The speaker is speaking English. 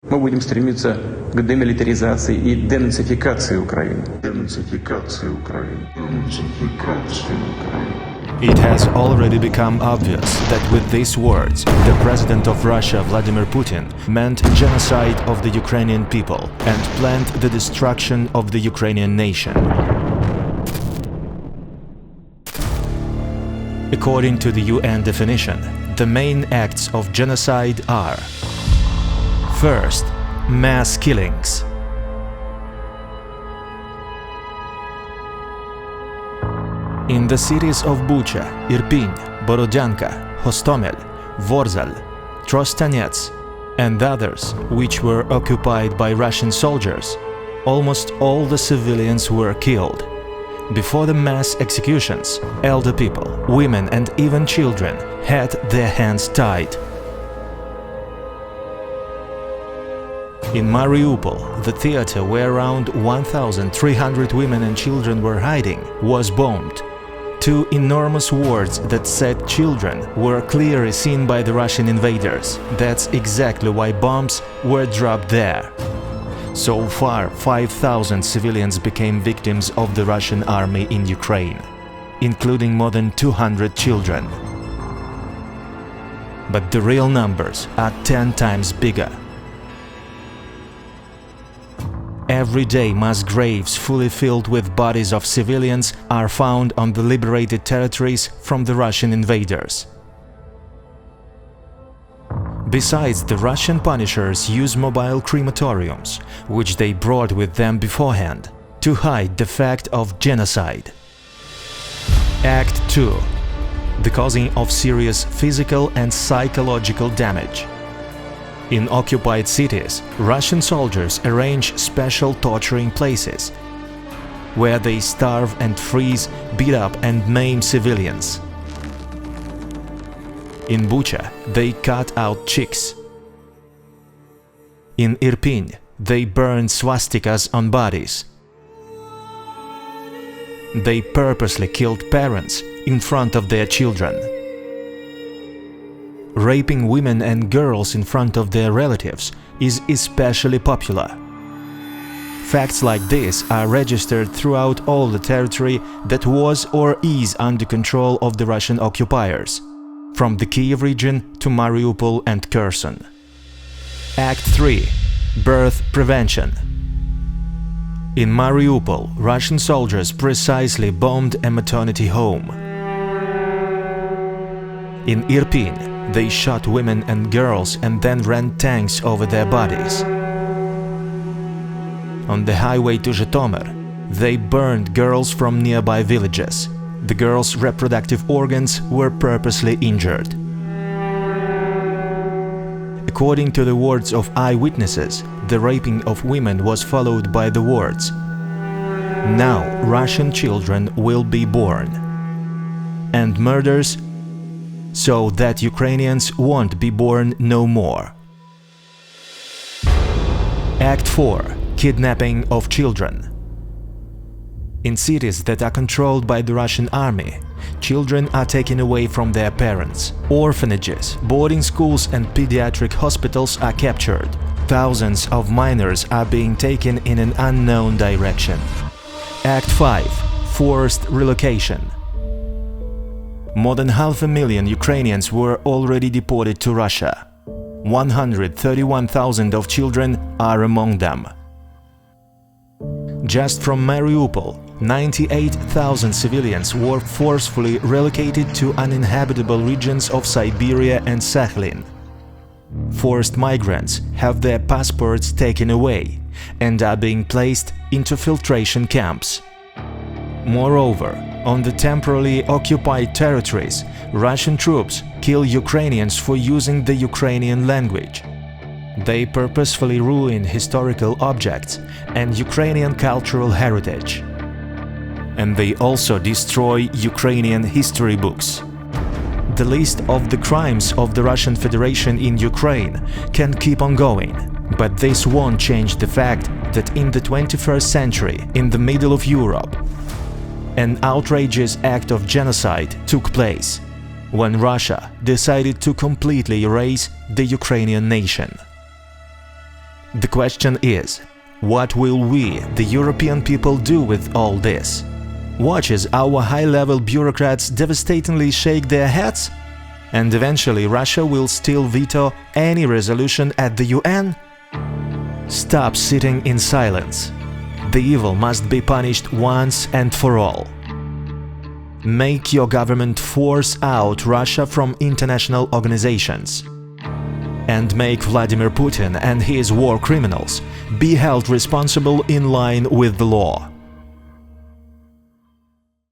Мы будем стремиться к демилитаризации и денацификации Украины. It has already become obvious that with these words, the President of Russia, Vladimir Putin, meant genocide of the Ukrainian people and planned the destruction of the Ukrainian nation. According to the UN definition, the main acts of genocide are: first, mass killings. In the cities of Bucha, Irpin, Borodyanka, Hostomel, Vorzal, Trostanets, and others which were occupied by Russian soldiers, almost all the civilians were killed. Before the mass executions, elder people, women and even children had their hands tied. In Mariupol, the theater where around 1,300 women and children were hiding was bombed. Two enormous wards that said children were clearly seen by the Russian invaders. That's exactly why bombs were dropped there. So far, 5,000 civilians became victims of the Russian army in Ukraine, including more than 200 children. But the real numbers are 10 times bigger. Every day, mass graves fully filled with bodies of civilians are found on the liberated territories from the Russian invaders. Besides, the Russian punishers use mobile crematoriums, which they brought with them beforehand, to hide the fact of genocide. Act 2. The causing of serious physical and psychological damage. In occupied cities, Russian soldiers arrange special torturing places, where they starve and freeze, beat up and maim civilians. In Bucha, they cut out chicks. In Irpin, they burn swastikas on bodies. They purposely killed parents in front of their children. Raping women and girls in front of their relatives is especially popular. Facts like this are registered throughout all the territory that was or is under control of the Russian occupiers, from the Kiev region to Mariupol and Kherson. Act 3. Birth prevention. In Mariupol, Russian soldiers precisely bombed a maternity home. In Irpin, they shot women and girls and then ran tanks over their bodies. On the highway to Zhytomyr, they burned girls from nearby villages. The girls' reproductive organs were purposely injured. According to the words of eyewitnesses, the raping of women was followed by the words, "Now Russian children will be born," and murders so that Ukrainians won't be born no more. Act 4. Kidnapping of children. In cities that are controlled by the Russian army, children are taken away from their parents. Orphanages, boarding schools and pediatric hospitals are captured. Thousands of minors are being taken in an unknown direction. Act 5. Forced relocation. More than 500,000 Ukrainians were already deported to Russia. 131,000 of children are among them. Just from Mariupol, 98,000 civilians were forcefully relocated to uninhabitable regions of Siberia and Sakhalin. Forced migrants have their passports taken away and are being placed into filtration camps. Moreover, on the temporarily occupied territories, Russian troops kill Ukrainians for using the Ukrainian language. They purposefully ruin historical objects and Ukrainian cultural heritage. And they also destroy Ukrainian history books. The list of the crimes of the Russian Federation in Ukraine can keep on going, but this won't change the fact that in the 21st century, in the middle of Europe, an outrageous act of genocide took place when Russia decided to completely erase the Ukrainian nation. The question is, what will we, the European people, do with all this? Watch as our high-level bureaucrats devastatingly shake their heads? And eventually Russia will still veto any resolution at the UN? Stop sitting in silence. The evil must be punished once and for all. Make your government force out Russia from international organizations. And make Vladimir Putin and his war criminals be held responsible in line with the law.